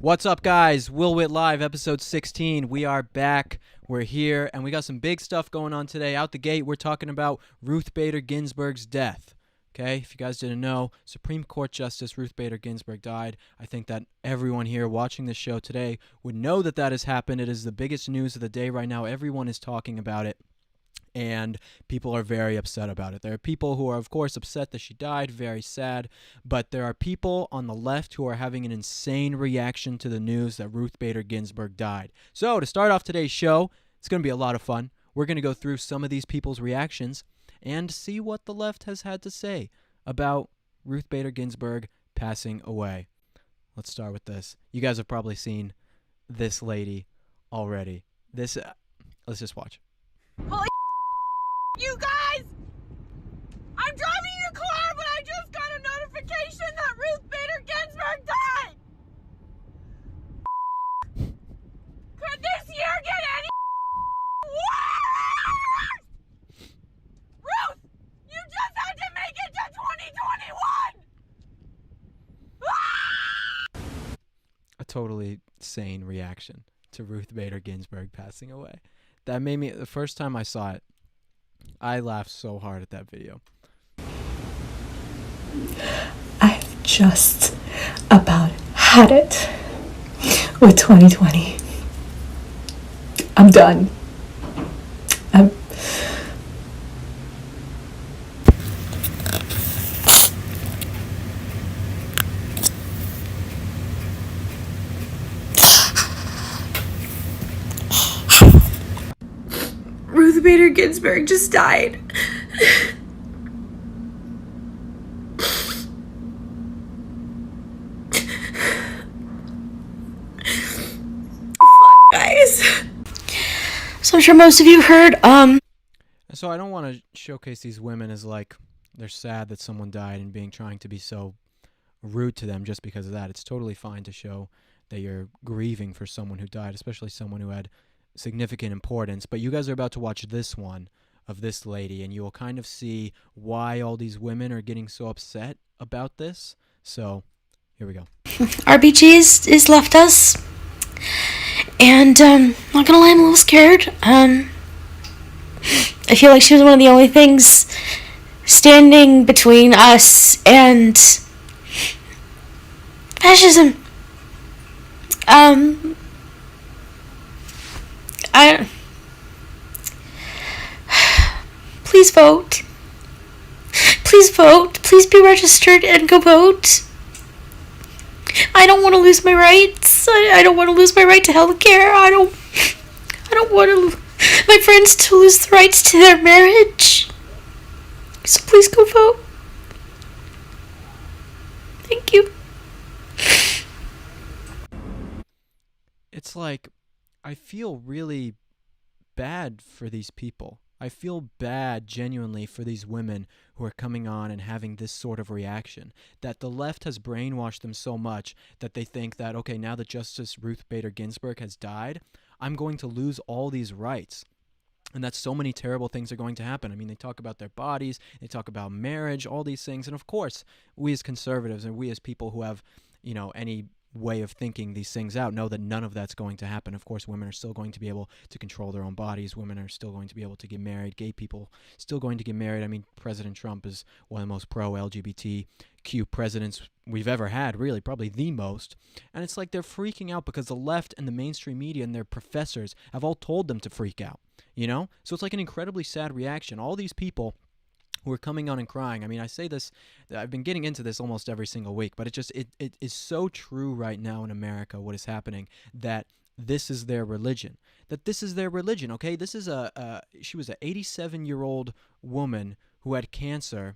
What's up, guys? Will Witt Live, episode 16. We are back. We're here, and we got some big stuff going on today. Out the gate, we're talking about Ruth Bader Ginsburg's death. Okay, if you guys didn't know, Supreme Court Justice Ruth Bader Ginsburg died. I think that everyone here watching this show today would know that that has happened. It is the biggest news of the day right now. Everyone is talking about it, and people are very upset about it. There are people who are, of course, upset that she died, very sad, but there are people on the left who are having an insane reaction to the news that Ruth Bader Ginsburg died. So, to start off today's show, it's going to be a lot of fun. We're going to go through some of these people's reactions and see what the left has had to say about Ruth Bader Ginsburg passing away. Let's start with this. You guys have probably seen this lady already. Let's just watch. Holy you guys! I'm driving your car, but I just got a notification that Ruth Bader Ginsburg died! Could this year get any worse? Ruth, you just had to make it to 2021! A totally sane reaction to Ruth Bader Ginsburg passing away. That made me, the first time I saw it, I laughed so hard at that video. I've just about had it with 2020. I'm done. Ruth Bader Ginsburg just died. Guys. So I'm sure most of you heard, So I don't want to showcase these women as like they're sad that someone died and trying to be so rude to them just because of that. It's totally fine to show that you're grieving for someone who died, especially someone who had significant importance. But you guys are about to watch this one of this lady, and you will kind of see why all these women are getting so upset about this. So here we go. RBG is left us, and not gonna lie, I'm a little scared. I feel like she was one of the only things standing between us and fascism. Please vote. Please vote. Please be registered and go vote. I don't want to lose my rights. I don't want to lose my right to health care. I don't want my friends to lose the rights to their marriage. So please go vote. Thank you. It's like, I feel really bad for these people. I feel bad genuinely for these women who are coming on and having this sort of reaction, that the left has brainwashed them so much that they think that, okay, now that Justice Ruth Bader Ginsburg has died, I'm going to lose all these rights. And that so many terrible things are going to happen. I mean, they talk about their bodies, they talk about marriage, all these things. And of course, we as conservatives and we as people who have, any way of thinking these things out know that none of that's going to happen. Of course, women are still going to be able to control their own bodies. Women are still going to be able to get married. Gay people still going to get married. I mean, President Trump is one of the most pro-LGBTQ presidents we've ever had, really, probably the most. And it's like they're freaking out because the left and the mainstream media and their professors have all told them to freak out, So it's like an incredibly sad reaction. All these people who are coming on and crying. I mean, I say this, I've been getting into this almost every single week, but it is so true right now in America, what is happening, that this is their religion. Okay? This is she was an 87-year-old woman who had cancer,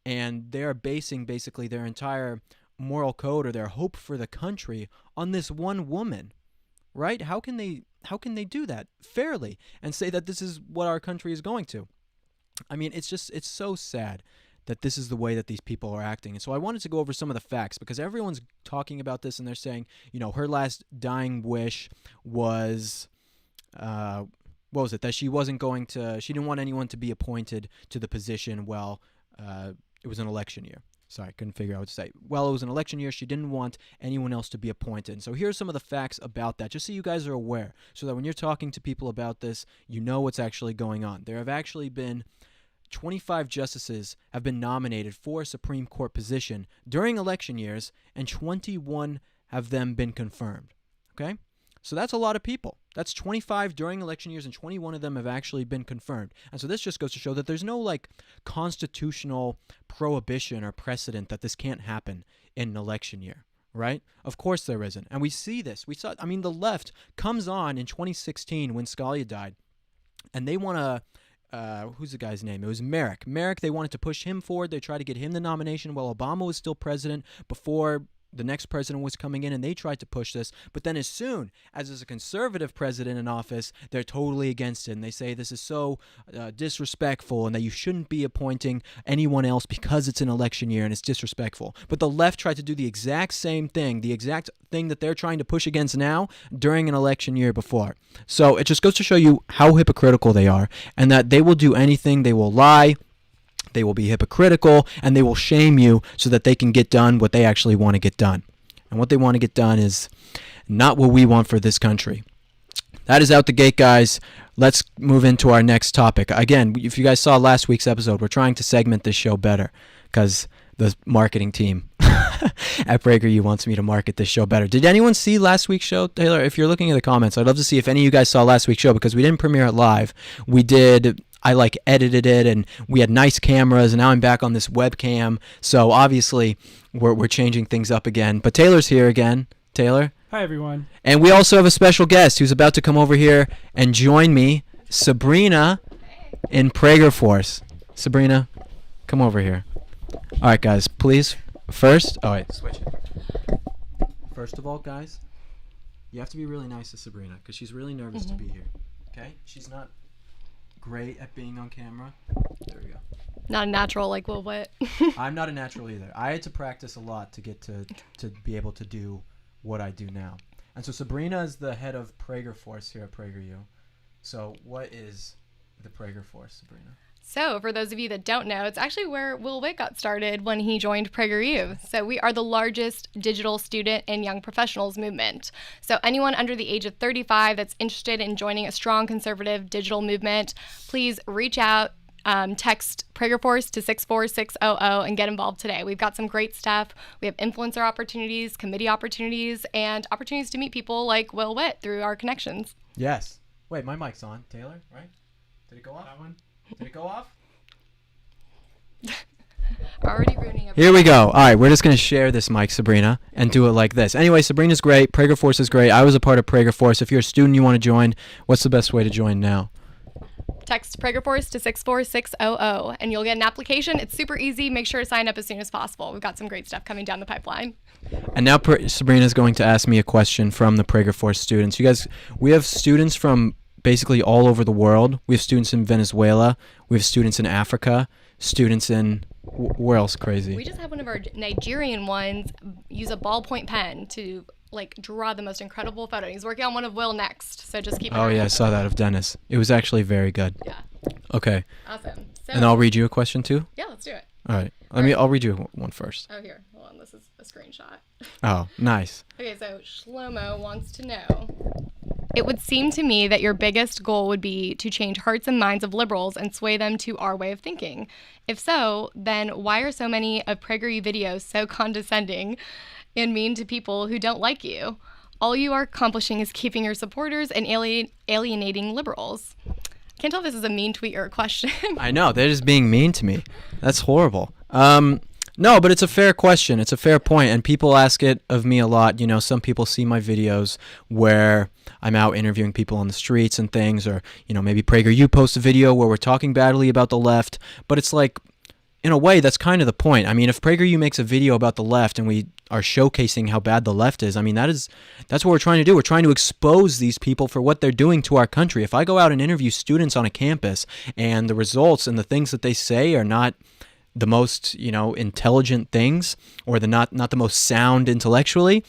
and they are basing basically their entire moral code or their hope for the country on this one woman, right? How can they do that fairly and say that this is what our country is going to? I mean, it's so sad that this is the way that these people are acting. And so I wanted to go over some of the facts because everyone's talking about this and they're saying, her last dying wish was, what was it? That she didn't want anyone to be appointed to the position while it was an election year. Sorry, couldn't figure out what to say. Well, it was an election year. She didn't want anyone else to be appointed. And so here's some of the facts about that, just so you guys are aware, so that when you're talking to people about this, you know what's actually going on. There have actually been 25 justices have been nominated for a Supreme Court position during election years, and 21 have them been confirmed. Okay? So that's a lot of people. That's 25 during election years, and 21 of them have actually been confirmed. And so this just goes to show that there's no like constitutional prohibition or precedent that this can't happen in an election year, right? Of course there isn't. And we see this. We saw, I mean, the left comes on in 2016 when Scalia died, and they want to, who's the guy's name? It was Merrick. Merrick, they wanted to push him forward. They tried to get him the nomination while Obama was still president before the next president was coming in, and they tried to push this. But then as soon as there's a conservative president in office, they're totally against it. And they say this is so disrespectful and that you shouldn't be appointing anyone else because it's an election year and it's disrespectful. But the left tried to do the exact same thing, the exact thing that they're trying to push against now during an election year before. So it just goes to show you how hypocritical they are, and that they will do anything. They will lie. They will be hypocritical, and they will shame you so that they can get done what they actually want to get done. And what they want to get done is not what we want for this country. That is out the gate, guys. Let's move into our next topic. Again, if you guys saw last week's episode, we're trying to segment this show better because the marketing team at PragerU wants me to market this show better. Did anyone see last week's show, Taylor? If you're looking at the comments, I'd love to see if any of you guys saw last week's show, because we didn't premiere it live. I edited it, and we had nice cameras, and now I'm back on this webcam. So obviously we're changing things up again. But Taylor's here again. Taylor? Hi, everyone. And we also have a special guest who's about to come over here and join me, Sabrina in Prager Force. Sabrina, come over here. All right, guys, please. First, switch it. First of all, guys, you have to be really nice to Sabrina because she's really nervous to be here. Okay? She's not great at being on camera. There we go. Not a natural like Will Witt. I'm not a natural either. I had to practice a lot to get to be able to do what I do now. And so Sabrina is the head of Prager Force here at PragerU. So what is the Prager Force, Sabrina? So, for those of you that don't know, it's actually where Will Witt got started when he joined PragerU. So, we are the largest digital student and young professionals movement. So, anyone under the age of 35 that's interested in joining a strong conservative digital movement, please reach out, text Prager Force to 64600 and get involved today. We've got some great stuff. We have influencer opportunities, committee opportunities, and opportunities to meet people like Will Witt through our connections. Yes. Wait, my mic's on, Taylor, right? Did it go off? That one? Did it go off? Already ruining Here we go. All right, we're just going to share this mic, Sabrina, and do it like this. Anyway, Sabrina's great. Prager Force is great. I was a part of Prager Force. If you're a student you want to join, what's the best way to join now? Text Prager Force to 64600 and you'll get an application. It's super easy. Make sure to sign up as soon as possible. We've got some great stuff coming down the pipeline. And now Sabrina's going to ask me a question from the Prager Force students. You guys, we have students from basically all over the world. We have students in Venezuela. We have students in Africa. Students in where else crazy? We just had one of our Nigerian ones use a ballpoint pen to draw the most incredible photo. He's working on one of Will next, so just keep an eye. Oh yeah, I saw that of Dennis. It was actually very good. Yeah. Okay. Awesome. So, and I'll read you a question too? Yeah, let's do it. All right. I'll read you one first. Oh, here. Hold on. This is a screenshot. Oh, nice. Okay, so Shlomo wants to know, it would seem to me that your biggest goal would be to change hearts and minds of liberals and sway them to our way of thinking. If so, then why are so many of PragerU videos so condescending and mean to people who don't like you? All you are accomplishing is keeping your supporters and alienating liberals. Can't tell if this is a mean tweet or a question. I know, they're just being mean to me. That's horrible. No, but it's a fair question. It's a fair point, and people ask it of me a lot. You know, some people see my videos where I'm out interviewing people on the streets and things, or, you know, maybe PragerU posts a video where we're talking badly about the left, but it's like, in a way, that's kind of the point. I mean, if PragerU makes a video about the left and we are showcasing how bad the left is, I mean, that's what we're trying to do. We're trying to expose these people for what they're doing to our country. If I go out and interview students on a campus and the results and the things that they say are not the most, you know, intelligent things, or not the most sound intellectually,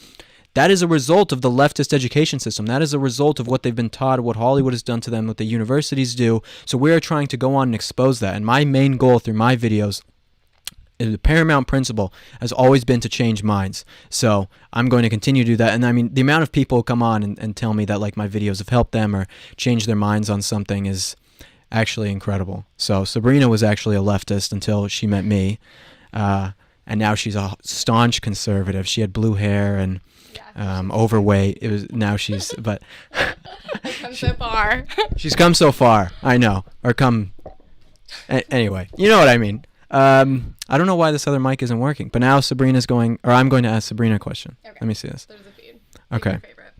that is a result of the leftist education system. That is a result of what they've been taught, what Hollywood has done to them, what the universities do. So we're trying to go on and expose that. And my main goal through my videos the paramount principle has always been to change minds. So I'm going to continue to do that. And I mean, the amount of people come on and tell me that like my videos have helped them or changed their minds on something is actually incredible. So Sabrina was actually a leftist until she met me. And now she's a staunch conservative. She had blue hair and overweight. But Come so far. she's come so far. I know. Or come. Anyway, you know what I mean. I don't know why this other mic isn't working, but now Sabrina's going, or I'm going to ask Sabrina a question. Okay. Let me see this. There's a feed. Okay. Your favorite.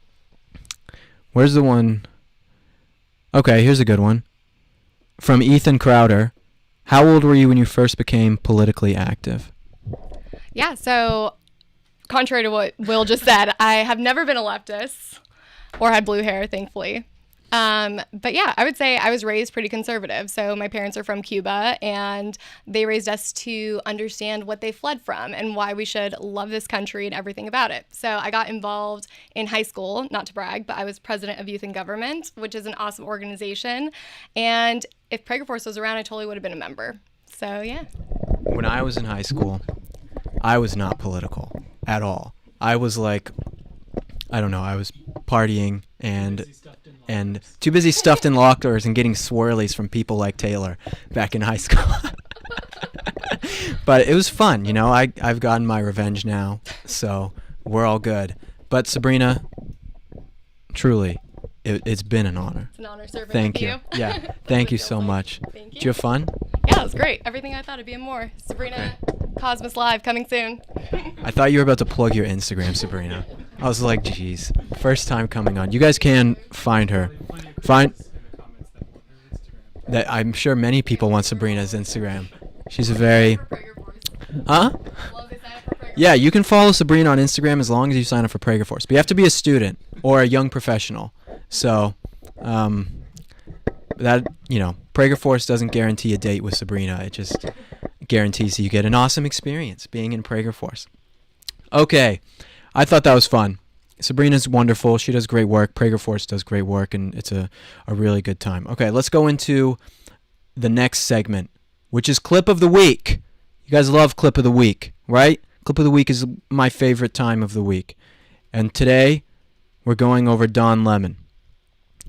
Where's the one? Okay, here's a good one. From Ethan Crowder. How old were you when you first became politically active? Yeah, so contrary to what Will just said, I have never been a leftist or had blue hair, thankfully. But yeah, I would say I was raised pretty conservative. So my parents are from Cuba, and they raised us to understand what they fled from and why we should love this country and everything about it. So I got involved in high school, not to brag, but I was president of Youth in Government, which is an awesome organization. And if Prager Force was around, I totally would have been a member. So yeah. When I was in high school, I was not political at all. I was like, I don't know, I was partying and too busy stuffed in lockers and getting swirlies from people like Taylor back in high school. But it was fun, you know. I've gotten my revenge now, so we're all good. But Sabrina, truly, it's been an honor. It's an honor serving Thank with you. you. Yeah, thank you so much. Thank Did you have fun? Yeah, it was great. Everything I thought it'd be and more. Sabrina, Cosmos Live, coming soon. I thought you were about to plug your Instagram, Sabrina. I was like, geez, first time coming on. You guys can find her. Find that. I'm sure many people want Sabrina's Instagram. She's a very, huh? Yeah, you can follow Sabrina on Instagram as long as you sign up for Prager Force. But you have to be a student or a young professional. So, that, you know, Prager Force doesn't guarantee a date with Sabrina. It just guarantees you get an awesome experience being in Prager Force. Okay, I thought that was fun. Sabrina's wonderful. She does great work. Prager Force does great work, and it's a really good time. Okay, let's go into the next segment, which is Clip of the Week. You guys love Clip of the Week, right? Clip of the Week is my favorite time of the week. And today, we're going over Don Lemon,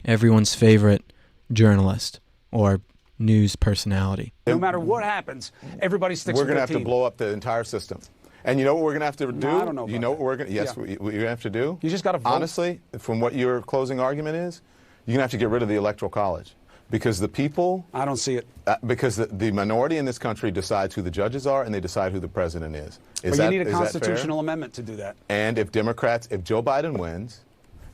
everyone's favorite journalist or news personality. No matter what happens, everybody sticks We're with going to their have to team. blow up the entire system. And you know what we're going to have to do? No, I don't know you about know that. what we're going to, yes, Yeah. what you have to do? You just got to vote. Honestly, from what your closing argument is, you're going to have to get rid of the Electoral College. Because the people, I don't see it. because the minority in this country decides who the judges are and they decide who the president is. But that, you need a is that constitutional fair? amendment to do that. And if Joe Biden wins,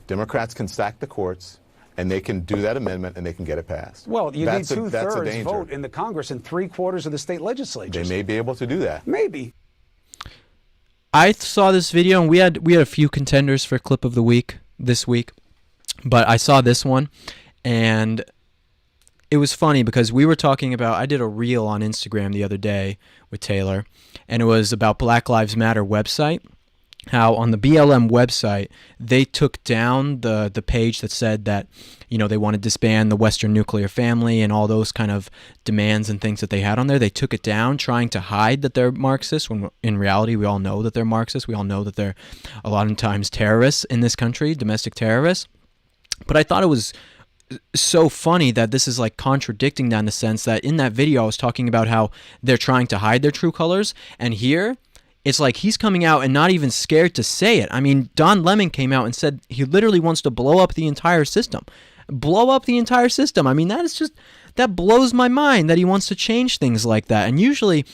Democrats can stack the courts and they can do that amendment and they can get it passed. Well, you that's need a two-thirds danger. vote in the Congress and 3/4 of the state legislatures. They may be able to do that. Maybe. I saw this video, and we had a few contenders for Clip of the Week this week, but I saw this one, and it was funny because we were talking about, I did a reel on Instagram the other day with Taylor, and it was about Black Lives Matter website, how on the BLM website, they took down the page that said that, you know, they want to disband the Western nuclear family and all those kind of demands and things that they had on there. They took it down trying to hide that they're Marxists, when in reality we all know that they're Marxists. We all know that they're a lot of times terrorists in this country, domestic terrorists. But I thought it was so funny that this is like contradicting that in the sense that in that video I was talking about how they're trying to hide their true colors, and here it's like he's coming out and not even scared to say it. I mean, Don Lemon came out and said he literally wants to blow up the entire system. Blow up the entire system. I mean, that blows my mind that he wants to change things like that. And usually,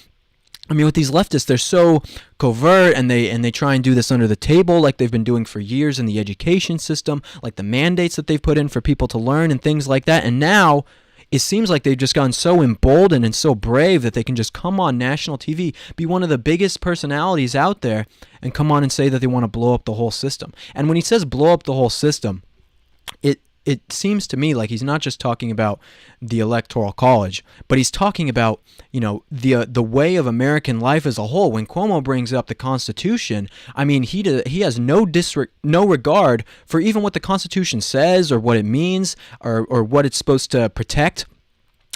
I mean, with these leftists, they're so covert and they try and do this under the table like they've been doing for years in the education system, like the mandates that they've put in for people to learn and things like that. And now it seems like they've just gotten so emboldened and so brave that they can just come on national TV, be one of the biggest personalities out there, and come on and say that they want to blow up the whole system. And when he says blow up the whole system, it seems to me like he's not just talking about the Electoral College, but he's talking about, you know, the way of American life as a whole. When Cuomo brings up the Constitution, I mean, he has no regard for even what the Constitution says or what it means or what it's supposed to protect.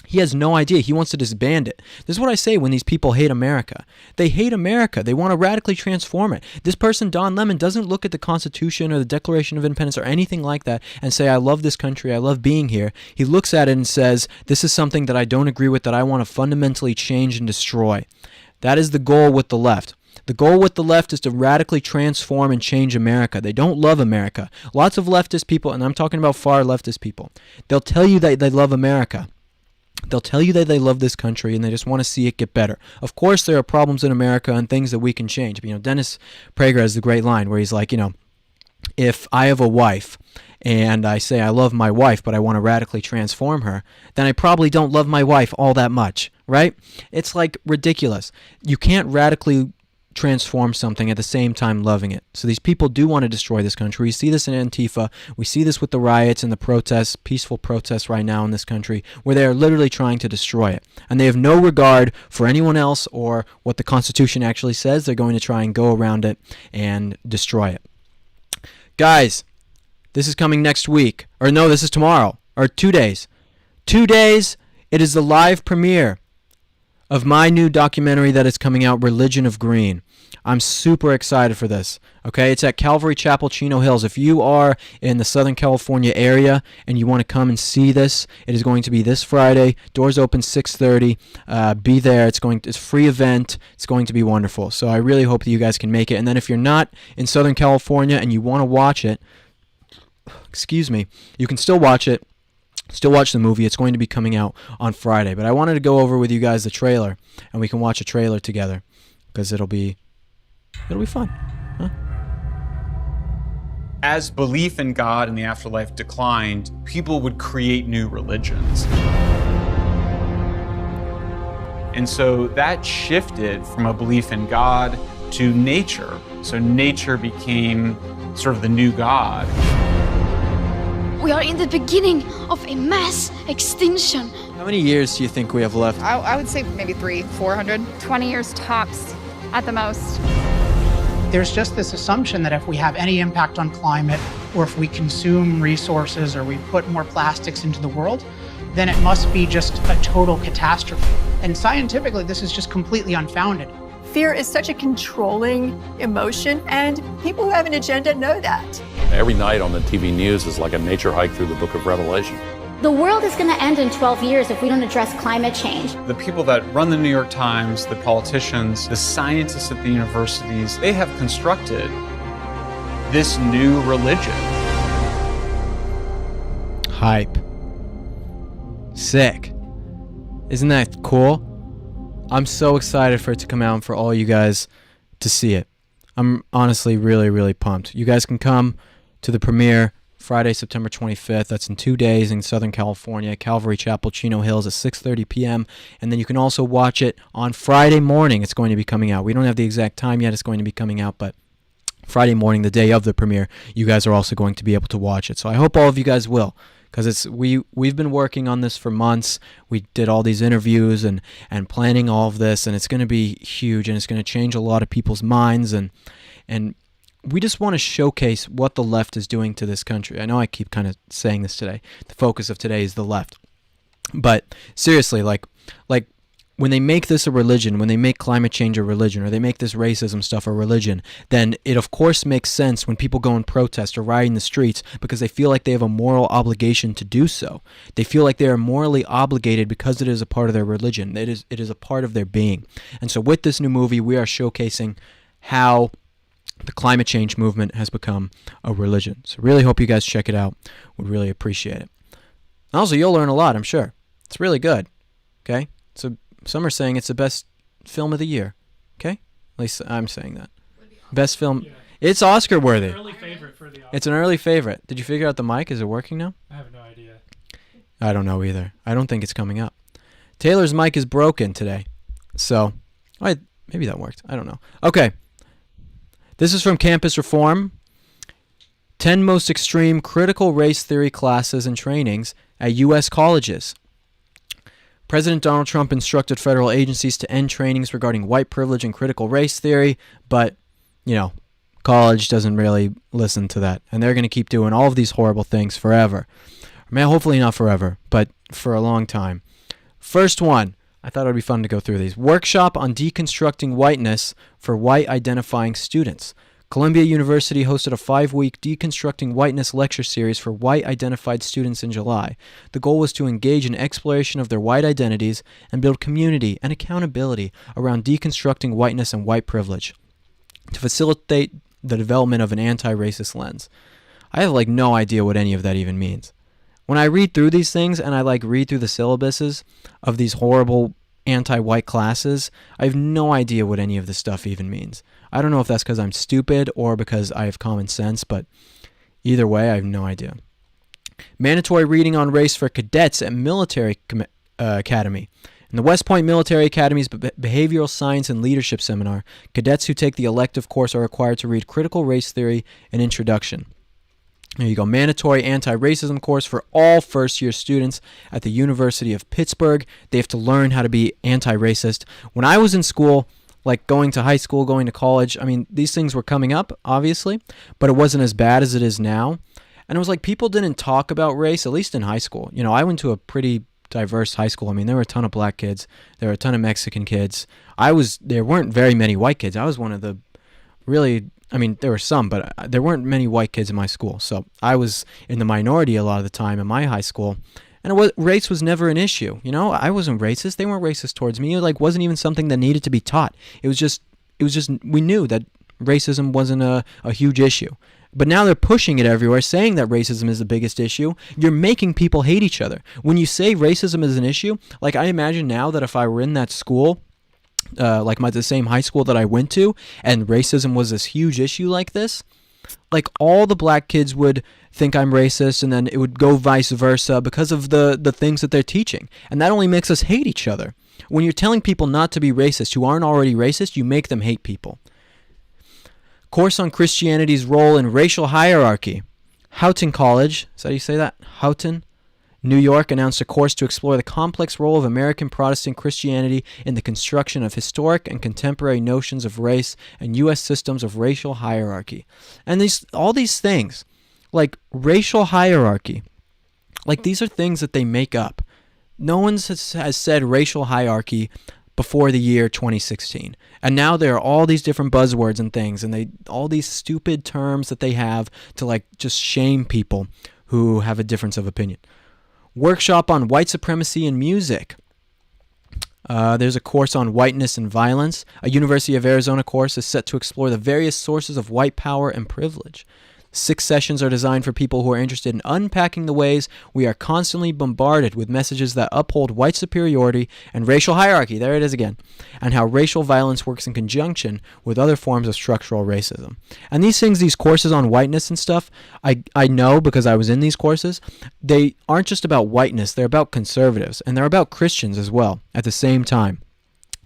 He has no idea. He wants to disband it. This is what I say when these people hate America. They hate America. They want to radically transform it. This person, Don Lemon, doesn't look at the Constitution or the Declaration of Independence or anything like that and say, I love this country, I love being here. He looks at it and says, this is something that I don't agree with, that I want to fundamentally change and destroy. That is the goal with the left. The goal with the left is to radically transform and change America. They don't love America. Lots of leftist people, and I'm talking about far leftist people, they'll tell you that they love America. They'll tell you that they love this country and they just want to see it get better. Of course, there are problems in America and things that we can change. Dennis Prager has the great line where he's like, if I have a wife and I say I love my wife, but I want to radically transform her, then I probably don't love my wife all that much, right? It's like ridiculous. You can't radically transform something at the same time loving it. So these people do want to destroy this country. We see this in Antifa. We see this with the riots and the protests, peaceful protests right now in this country, where they are literally trying to destroy it. And they have no regard for anyone else or what the Constitution actually says. They're going to try and go around it and destroy it. Guys, this is coming next week. Or no, this is tomorrow. Or 2 days. 2 days, it is the live premiere of my new documentary that is coming out, Religion of Green. I'm super excited for this. Okay, it's at Calvary Chapel, Chino Hills. If you are in the Southern California area and you want to come and see this, it is going to be this Friday. Doors open 6:30. Be there. It's a free event. It's going to be wonderful. So I really hope that you guys can make it. And then if you're not in Southern California and you want to watch it, you can still watch it. Still watch the movie. It's going to be coming out on Friday. But I wanted to go over with you guys the trailer, and we can watch a trailer together because it'll be fun. Huh? As belief in God and the afterlife declined, people would create new religions. And so that shifted from a belief in God to nature. So nature became sort of the new God. We are in the beginning of a mass extinction. How many years do you think we have left? I would say maybe 300-400. 20 years tops at the most. There's just this assumption that if we have any impact on climate, or if we consume resources, or we put more plastics into the world, then it must be just a total catastrophe. And scientifically, this is just completely unfounded. Fear is such a controlling emotion, and people who have an agenda know that. Every night on the TV news is like a nature hike through the book of Revelation. The world is going to end in 12 years if we don't address climate change. The people that run the New York Times, the politicians, the scientists at the universities, they have constructed this new religion. Hype. Sick. Isn't that cool? I'm so excited for it to come out and for all you guys to see it. I'm honestly really, really pumped. You guys can come to the premiere Friday, September 25th. That's in 2 days in Southern California, Calvary Chapel, Chino Hills at 6:30 p.m. And then you can also watch it on Friday morning. It's going to be coming out. We don't have the exact time yet. It's going to be coming out, but Friday morning, the day of the premiere, you guys are also going to be able to watch it. So I hope all of you guys will, because we've been working on this for months. We did all these interviews and planning all of this, and it's going to be huge, and it's going to change a lot of people's minds, and we just want to showcase what the left is doing to this country. I know I keep kind of saying this today. The focus of today is the left. But seriously, like when they make this a religion, when they make climate change a religion, or they make this racism stuff a religion, then it of course makes sense when people go and protest or riot in the streets because they feel like they have a moral obligation to do so. They feel like they are morally obligated because it is a part of their religion. It is a part of their being. And so with this new movie, we are showcasing how the climate change movement has become a religion. So really hope you guys check it out. Would really appreciate it. Also, you'll learn a lot, I'm sure. It's really good. Okay? So some are saying it's the best film of the year. Okay? At least I'm saying that. Best film. Yeah. It's Oscar worthy. Early favorite for the Oscar. It's an early favorite. Did you figure out the mic? Is it working now? I have no idea. I don't know either. I don't think it's coming up. Taylor's mic is broken today. So, maybe that worked. I don't know. Okay. This is from Campus Reform. 10 most extreme critical race theory classes and trainings at U.S. colleges. President Donald Trump instructed federal agencies to end trainings regarding white privilege and critical race theory, but, college doesn't really listen to that. And they're going to keep doing all of these horrible things forever. I mean, hopefully not forever, but for a long time. First one. I thought it would be fun to go through these. Workshop on deconstructing whiteness for white identifying students. Columbia University hosted a 5-week Deconstructing Whiteness lecture series for white identified students in July. The goal was to engage in exploration of their white identities and build community and accountability around deconstructing whiteness and white privilege to facilitate the development of an anti-racist lens. I have no idea what any of that even means. When I read through these things and I read through the syllabuses of these horrible anti-white classes, I have no idea what any of this stuff even means. I don't know if that's because I'm stupid or because I have common sense, but either way, I have no idea. Mandatory reading on race for cadets at Military Academy. In the West Point Military Academy's Behavioral Science and Leadership Seminar, cadets who take the elective course are required to read Critical Race Theory and Introduction. There you go. Mandatory anti-racism course for all first-year students at the University of Pittsburgh. They have to learn how to be anti-racist. When I was in school, going to high school, going to college, these things were coming up, obviously, but it wasn't as bad as it is now. And it was people didn't talk about race, at least in high school. I went to a pretty diverse high school. There were a ton of black kids. There were a ton of Mexican kids. There weren't very many white kids. I was one of the really... there were some, but there weren't many white kids in my school. So I was in the minority a lot of the time in my high school. And race was never an issue. I wasn't racist. They weren't racist towards me. It wasn't even something that needed to be taught. It was just we knew that racism wasn't a huge issue. But now they're pushing it everywhere, saying that racism is the biggest issue. You're making people hate each other. When you say racism is an issue, I imagine now that if I were in that school, the same high school that I went to, and racism was this huge issue like this, all the black kids would think I'm racist, and then it would go vice versa because of the things that they're teaching. And that only makes us hate each other. When you're telling people not to be racist who aren't already racist, you make them hate people. Course on Christianity's role in racial hierarchy. Houghton College, is that how you say that? Houghton? New York announced a course to explore the complex role of American Protestant Christianity in the construction of historic and contemporary notions of race and U.S. systems of racial hierarchy. And all these things, racial hierarchy, these are things that they make up. No one has said racial hierarchy before the year 2016. And now there are all these different buzzwords and things, and all these stupid terms that they have to just shame people who have a difference of opinion. Workshop on white supremacy in music. There's a course on whiteness and violence. A University of Arizona course is set to explore the various sources of white power and privilege. 6 sessions are designed for people who are interested in unpacking the ways we are constantly bombarded with messages that uphold white superiority and racial hierarchy, there it is again, and how racial violence works in conjunction with other forms of structural racism. And these courses on whiteness and stuff, I know because I was in these courses, they aren't just about whiteness, they're about conservatives, and they're about Christians as well at the same time.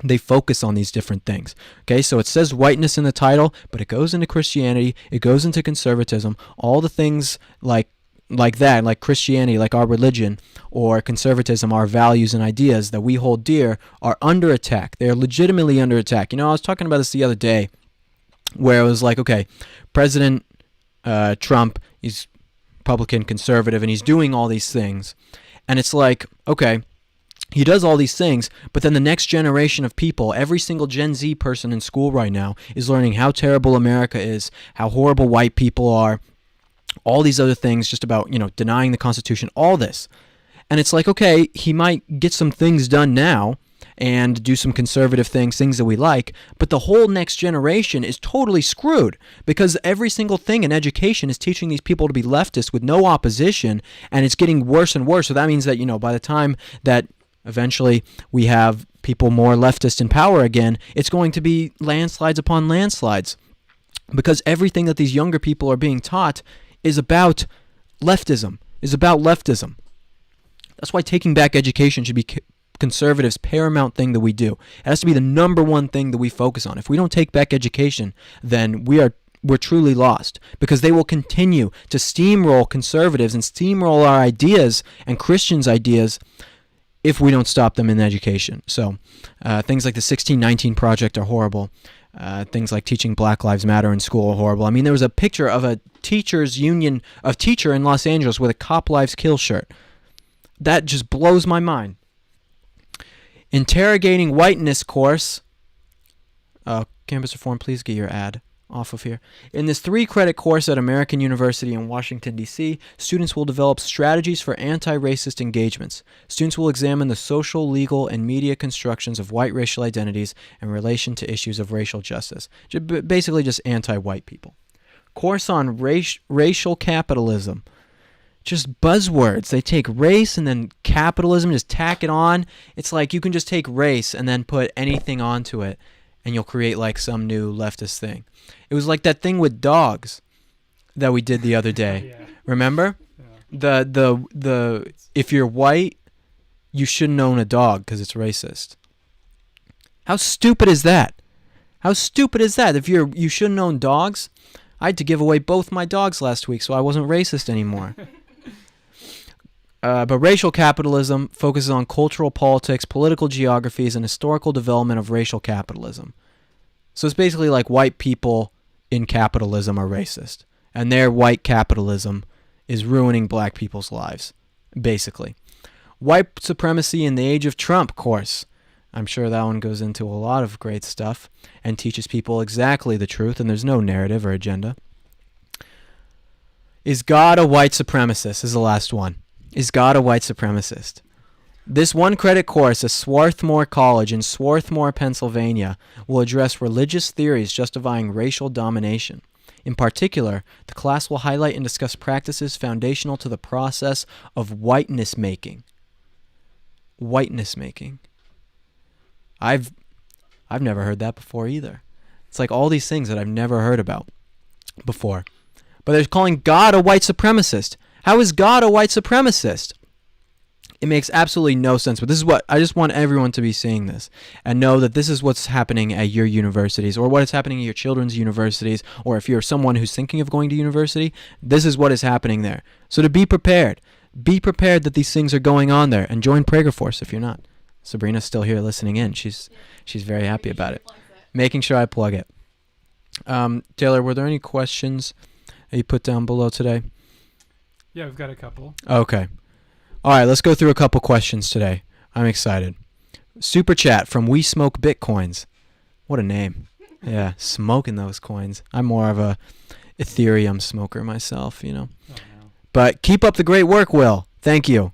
They focus on these different things. Okay, so it says whiteness in the title, but it goes into Christianity, it goes into conservatism, all the things like that, like Christianity, like our religion, or conservatism, our values and ideas that we hold dear, are under attack. They're legitimately under attack. I was talking about this the other day, where it was okay, President Trump, he's Republican, conservative, and he's doing all these things. And it's okay, he does all these things, but then the next generation of people, every single Gen Z person in school right now, is learning how terrible America is, how horrible white people are, all these other things just about, denying the Constitution, all this. And it's okay, he might get some things done now and do some conservative things that we like, but the whole next generation is totally screwed because every single thing in education is teaching these people to be leftists with no opposition, and it's getting worse and worse. So that means that, by the time that eventually we have people more leftist in power again, it's going to be landslides upon landslides because everything that these younger people are being taught is about leftism, That's why taking back education should be conservatives' paramount thing that we do. It has to be the number one thing that we focus on. If we don't take back education, then we're truly lost because they will continue to steamroll conservatives and steamroll our ideas and Christians' ideas if we don't stop them in education. So things like the 1619 Project are horrible. Things like teaching Black Lives Matter in school are horrible. There was a picture of a teachers union of teacher in Los Angeles with a Cop Lives Kill shirt. That just blows my mind. Interrogating Whiteness course. Campus Reform, please get your ad off of here. In this 3-credit course at American University in Washington, D.C., students will develop strategies for anti-racist engagements. Students will examine the social, legal, and media constructions of white racial identities in relation to issues of racial justice. Basically just anti-white people. Course on racial capitalism. Just buzzwords. They take race and then capitalism, just tack it on. It's like you can just take race and then put anything onto it, and you'll create like some new leftist thing. It was like that thing with dogs that we did the other day. Yeah. Remember? Yeah. The if you're white, you shouldn't own a dog because it's racist. How stupid is that? How stupid is that? If you shouldn't own dogs, I had to give away both my dogs last week, so I wasn't racist anymore. But racial capitalism focuses on cultural politics, political geographies, and historical development of racial capitalism. So it's basically like white people in capitalism are racist, and their white capitalism is ruining black people's lives, basically. White supremacy in the age of Trump course. I'm sure that one goes into a lot of great stuff and teaches people exactly the truth, and there's no narrative or agenda. Is God a white supremacist? Is the last one. Is God a white supremacist? This 1-credit course at Swarthmore College in Swarthmore, Pennsylvania, will address religious theories justifying racial domination. In particular, the class will highlight and discuss practices foundational to the process of whiteness making. Whiteness making. I've never heard that before either. It's like all these things that I've never heard about before. But they're calling God a white supremacist. How is God a white supremacist? It makes absolutely no sense. But this is what I just want everyone to be seeing this and know that this is what's happening at your universities, or what is happening at your children's universities, or if you're someone who's thinking of going to university, this is what is happening there. So to be prepared. Be prepared that these things are going on there, and join Prager Force if you're not. Sabrina's still here listening in. She's very happy about it. Making sure I plug it. Taylor, were there any questions that you put down below today? Yeah, we've got a couple. Okay. All right, let's go through a couple questions today. I'm excited. Super chat from We Smoke Bitcoins. What a name. Yeah, smoking those coins. I'm more of a Ethereum smoker myself, you know. Oh, no. But keep up the great work, Will. Thank you.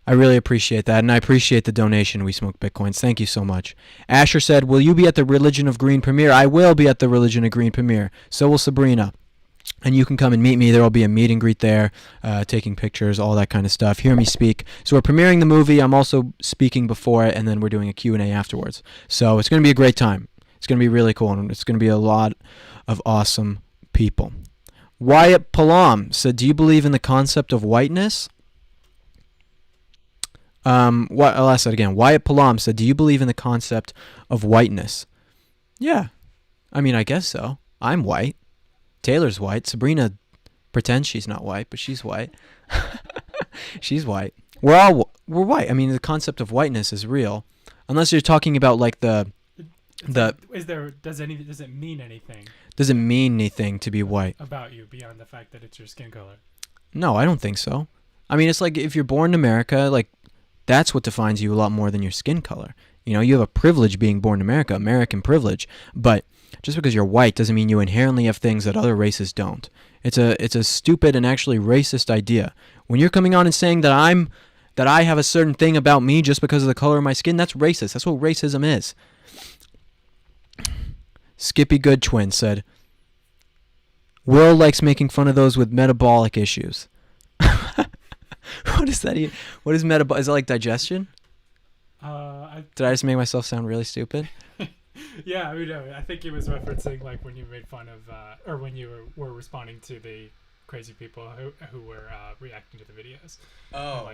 I really appreciate that, and I appreciate the donation, We Smoke Bitcoins. Thank you so much. Asher said, will you be at the Religion of Green premiere? I will be at the Religion of Green premiere. So will Sabrina. And you can come and meet me. There will be a meet and greet there, taking pictures, all that kind of stuff. Hear me speak. So we're premiering the movie. I'm also speaking before it, and then we're doing a Q&A afterwards. So it's going to be a great time. It's going to be really cool, and it's going to be a lot of awesome people. Wyatt Palam said, do you believe in the concept of whiteness? I'll ask that again. Wyatt Palam said, do you believe in the concept of whiteness? Yeah. I mean, I guess so. I'm white. Taylor's white. Sabrina pretends she's not white, but she's white. She's white. We're white. I mean, the concept of whiteness is real, unless you're talking about like does it mean anything? Does it mean anything to be white about you beyond the fact that it's your skin color? No, I don't think so. I mean, it's like if you're born in America, like that's what defines you a lot more than your skin color. You know, you have a privilege being born in America, American privilege, but just because you're white doesn't mean you inherently have things that other races don't. It's a stupid and actually racist idea. When you're coming on and saying that I have a certain thing about me just because of the color of my skin, that's racist. That's what racism is. Skippy Goodtwin said, Will likes making fun of those with metabolic issues. What is that? What is metabolic? Is it like digestion? Did I just make myself sound really stupid? Yeah, I mean, I think he was referencing like when you made fun of, or when you were responding to the crazy people who were reacting to the videos. Oh,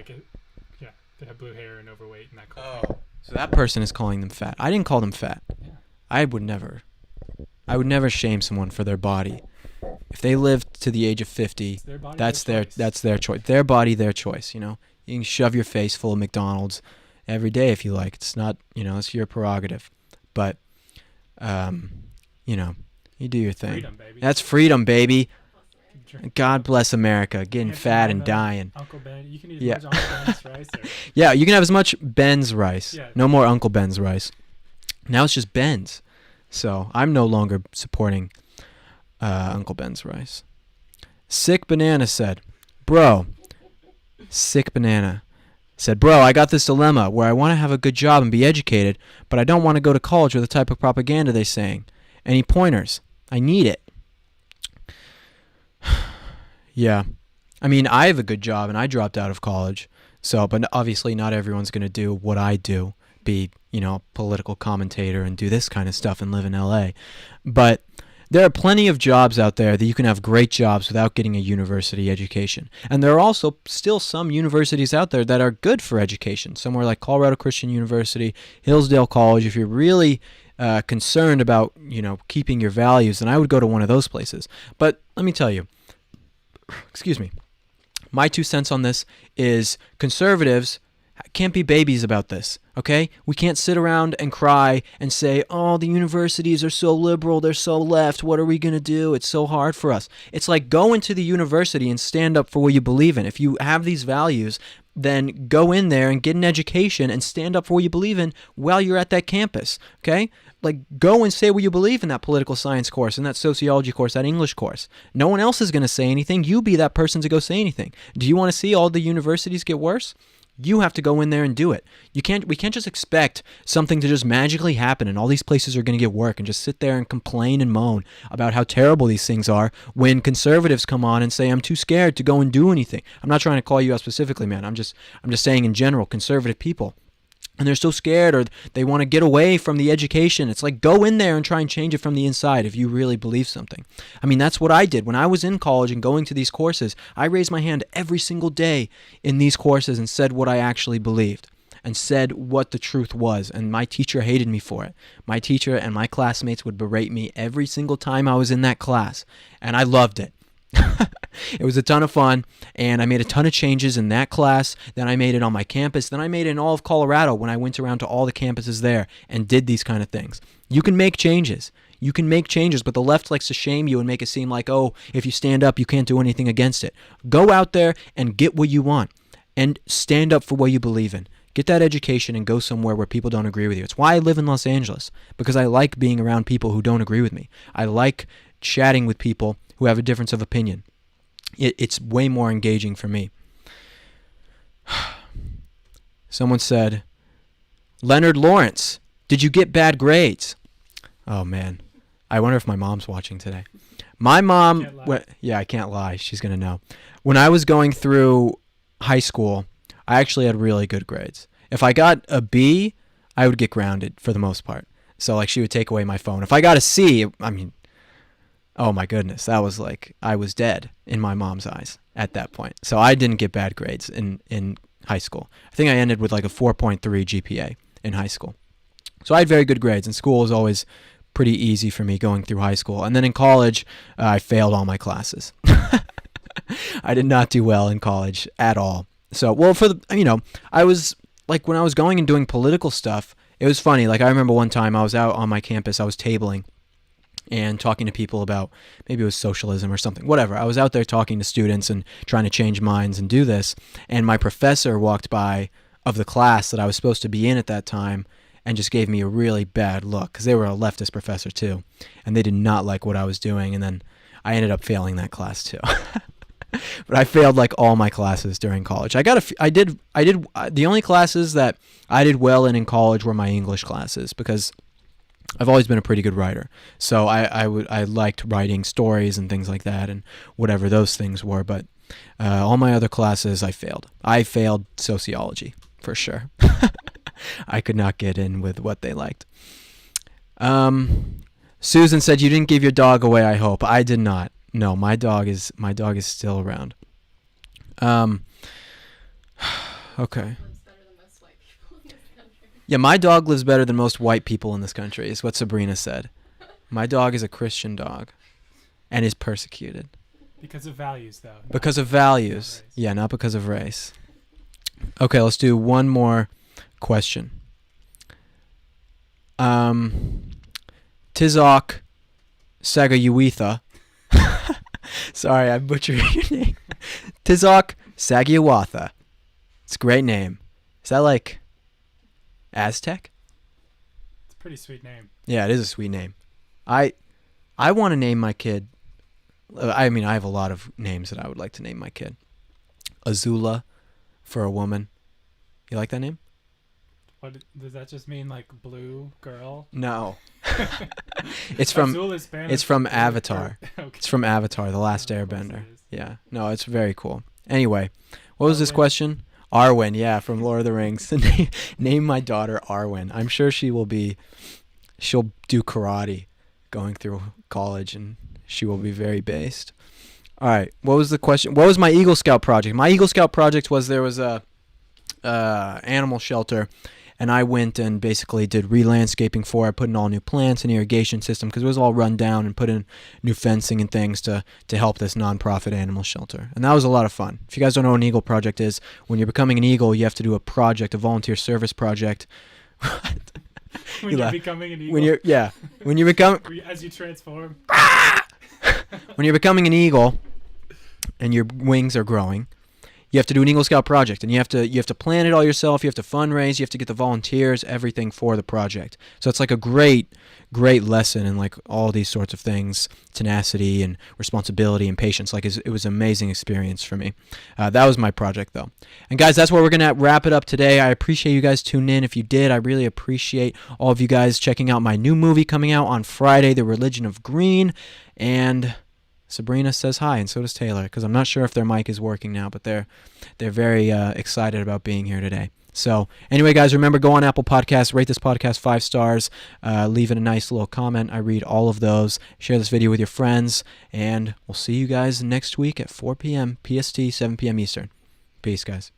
yeah, they have blue hair and overweight and that kind of thing. So that person is calling them fat. I didn't call them fat. Yeah. I would never shame someone for their body. If they lived to the age of 50, that's their choice. Their body, their choice. You know, you can shove your face full of McDonald's every day if you like. It's not, you know, it's your prerogative. But, you know, you do your thing. Freedom, baby. That's freedom, baby. God bless America, getting fat and dying. Uncle Ben. You can use as much Uncle Ben's rice. Yeah, you can have as much Ben's rice. Yeah. No more Uncle Ben's rice. Now it's just Ben's. So I'm no longer supporting Uncle Ben's rice. Sick Banana said, bro, Sick Banana said, bro, I got this dilemma where I want to have a good job and be educated, but I don't want to go to college with the type of propaganda they're saying. Any pointers? I need it. Yeah. I mean, I have a good job and I dropped out of college. So, but obviously not everyone's going to do what I do, be, a political commentator and do this kind of stuff and live in LA. But there are plenty of jobs out there that you can have great jobs without getting a university education. And there are also still some universities out there that are good for education. Somewhere like Colorado Christian University, Hillsdale College. If you're really concerned about, keeping your values, then I would go to one of those places. But let me tell you, excuse me, my 2 cents on this is conservatives can't be babies about this, okay? We can't sit around and cry and say, oh, the universities are so liberal, they're so left, what are we going to do? It's so hard for us. It's like go into the university and stand up for what you believe in. If you have these values, then go in there and get an education and stand up for what you believe in while you're at that campus, okay? Like, go and say what you believe in that political science course, in that sociology course, that English course. No one else is going to say anything. You be that person to go say anything. Do you want to see all the universities get worse? You have to go in there and do it. We can't just expect something to just magically happen and all these places are going to get work and just sit there and complain and moan about how terrible these things are when conservatives come on and say, I'm too scared to go and do anything. I'm not trying to call you out specifically, man. I'm just saying in general, conservative people. And they're so scared or they want to get away from the education. It's like, go in there and try and change it from the inside if you really believe something. I mean, that's what I did. When I was in college and going to these courses, I raised my hand every single day in these courses and said what I actually believed and said what the truth was. And my teacher hated me for it. My teacher and my classmates would berate me every single time I was in that class. And I loved it. It was a ton of fun, and I made a ton of changes in that class. Then I made it on my campus. Then I made it in all of Colorado when I went around to all the campuses there and did these kind of things. You can make changes. You can make changes, but the left likes to shame you and make it seem like, oh, if you stand up, you can't do anything against it. Go out there and get what you want and stand up for what you believe in. Get that education and go somewhere where people don't agree with you. It's why I live in Los Angeles, because I like being around people who don't agree with me. I like chatting with people who have a difference of opinion. It's way more engaging for me. Someone said, Leonard Lawrence, did you get bad grades? Oh, man. I wonder if my mom's watching today. My mom, I can't lie. She's going to know. When I was going through high school, I actually had really good grades. If I got a B, I would get grounded for the most part. So, like, she would take away my phone. If I got a C, I mean, oh my goodness, that was like, I was dead in my mom's eyes at that point. So I didn't get bad grades in high school. I think I ended with like a 4.3 GPA in high school. So I had very good grades, and school was always pretty easy for me going through high school. And then in college, I failed all my classes. I did not do well in college at all. So, well, I was like, when I was going and doing political stuff, it was funny. Like, I remember one time I was out on my campus, I was tabling and talking to people about, maybe it was socialism or something, whatever. I was out there talking to students and trying to change minds and do this. And my professor walked by of the class that I was supposed to be in at that time and just gave me a really bad look, because they were a leftist professor too. And they did not like what I was doing. And then I ended up failing that class too. But I failed like all my classes during college. The only classes that I did well in college were my English classes, because I've always been a pretty good writer. So I liked writing stories and things like that and whatever those things were. But all my other classes I failed. I failed sociology for sure. I could not get in with what they liked. Susan said, you didn't give your dog away, I hope. I did not. No, my dog is still around. Okay. Yeah, my dog lives better than most white people in this country, is what Sabrina said. My dog is a Christian dog and is persecuted. Because of values, though. Because of values. Yeah, not because of race. Okay, let's do one more question. Tizok Sagayuitha Sorry, I butchered your name. Tizok Sagiawatha. It's a great name. Is that like Aztec? It's a pretty sweet name. Yeah, it is a sweet name. I want to name my kid. I mean, I have a lot of names that I would like to name my kid. Azula, for a woman. You like that name? What does that just mean? Like blue girl? No. It's from Azul Spanish, it's from blue Avatar. Okay. It's from Avatar, The Last Airbender. Yeah. No, it's very cool. Anyway, what was this Arwen. question? Arwen, yeah, from Lord of the Rings. Name my daughter Arwen. I'm sure she'll do karate going through college, and she will be very based. All right, what was the question? What was my Eagle Scout project? My Eagle Scout project was there was a animal shelter, and I went and basically did re-landscaping for it, put in all new plants and irrigation system because it was all run down, and put in new fencing and things to help this nonprofit animal shelter. And that was a lot of fun. If you guys don't know what an Eagle project is, when you're becoming an Eagle, you have to do a project, a volunteer service project. When you're becoming an eagle. When you become as you transform. When you're becoming an eagle and your wings are growing, you have to do an Eagle Scout project, and you have to plan it all yourself. You have to fundraise. You have to get the volunteers, everything for the project. So it's like a great lesson in like all these sorts of things, tenacity and responsibility and patience. Like it was an amazing experience for me. That was my project though. And guys, that's where we're gonna wrap it up today. I appreciate you guys tuning in. If you did, I really appreciate all of you guys checking out my new movie coming out on Friday, The Religion of Green, and Sabrina says hi, and so does Taylor, because I'm not sure if their mic is working now, but they're very excited about being here today. So anyway, guys, remember, go on Apple Podcasts, rate this podcast 5 stars, leave it a nice little comment. I read all of those. Share this video with your friends, and we'll see you guys next week at 4 p.m. PST, 7 p.m. Eastern. Peace, guys.